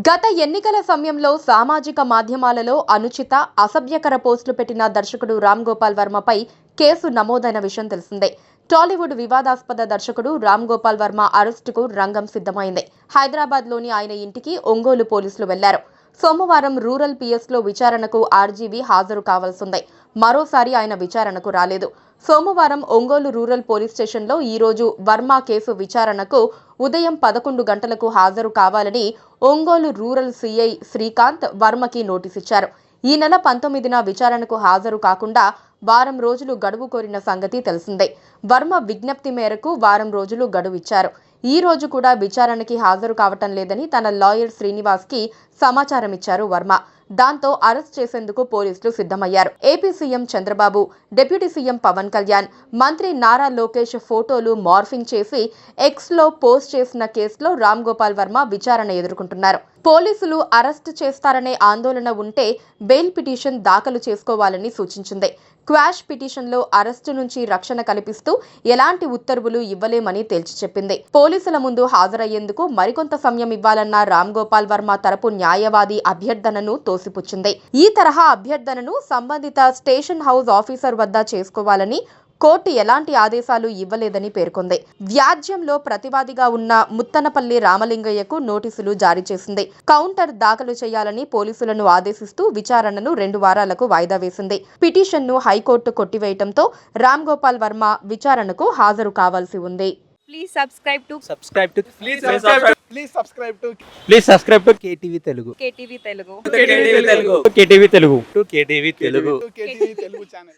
గత ఎన్నికల సమయంలో సామాజిక మాధ్యమాలలో అనుచిత అసభ్యకర పోస్టులు పెట్టిన దర్శకుడు రామ్ గోపాల్ వర్మపై కేసు నమోదైన విషయం తెలిసిందే. టాలీవుడ్ వివాదాస్పద దర్శకుడు రామ్ గోపాల్ వర్మ అరెస్టుకు రంగం సిద్ధమైంది. హైదరాబాద్లోని ఆయన ఇంటికి ఒంగోలు పోలీసులు వెళ్లారు. సోమవారం రూరల్ పిఎస్లో విచారణకు ఆర్జీవీ హాజరు కావాల్సిందే. మరోసారి ఆయన విచారణకు రాలేదు. సోమవారం ఒంగోలు రూరల్ పోలీస్ స్టేషన్లో ఈరోజు వర్మ కేసు విచారణకు ఉదయం 11 గంటలకు హాజరు కావాలని ఒంగోలు రూరల్ సీఐ శ్రీకాంత్ వర్మకి నోటీస్ ఇచ్చారు. ఈ నెల 19న విచారణకు హాజరు కాకుండా వారం రోజులు గడువు కోరిన సంగతి తెలిసిందే. వర్మ విజ్ఞప్తి మేరకు వారం రోజులు గడువు ఇచ్చారు. ఈ రోజు కూడా విచారణకి హాజరు కావటం లేదని తన లాయర్ శ్రీనివాస్కి సమాచారం ఇచ్చారు వర్మ. దాంతో అరెస్ట్ చేసేందుకు పోలీసులు సిద్ధమయ్యారు. AP CM Chandrababu, deputy CM Pawan Kalyan, మంత్రి నారా లోకేష్ ఫోటోలు మార్ఫింగ్ చేసి ఎక్స్లో పోస్ట్ చేసిన కేసులో రామ్ గోపాల్ వర్మ విచారణ ఎదుర్కొంటున్నారు. పోలీసులు అరెస్ట్ చేస్తారనే ఆందోళన ఉంటే బెయిల్ పిటిషన్ దాఖలు చేసుకోవాలని సూచించింది. క్వాష్ పిటిషన్లో అరెస్టు నుంచి రక్షణ కల్పిస్తూ ఎలాంటి ఉత్తర్వులు ఇవ్వలేమని తేల్చి చెప్పింది. పోలీసుల ముందు హాజరయ్యేందుకు మరికొంత సమయం ఇవ్వాలన్న రామ్ గోపాల్ వర్మ తరపు న్యాయవాది అభ్యర్థనను తోసిపుచ్చింది. ఈ తరహా అభ్యర్థనను సంబంధిత స్టేషన్ హౌస్ ఆఫీసర్ వద్ద చేసుకోవాలని కోర్టు ఎలాంటి ఆదేశాలు ఇవ్వలేదని పేర్కొంది. వ్యాజ్యంలో ప్రతివాదిగా ఉన్న ముత్తనపల్లి రామలింగయ్యకు నోటీసులు జారీ చేసింది. కౌంటర్ దాఖలు చేయాలని పోలీసులను ఆదేశిస్తూ విచారణను 2 వారాలకు వాయిదా వేసింది. పిటిషన్ను హైకోర్టు కొట్టివేయడంతో రామ్ గోపాల్ వర్మ విచారణకు హాజరు కావాల్సి ఉంది. Please subscribe to KTV Telugu. KTV Telugu. KTV Telugu channel.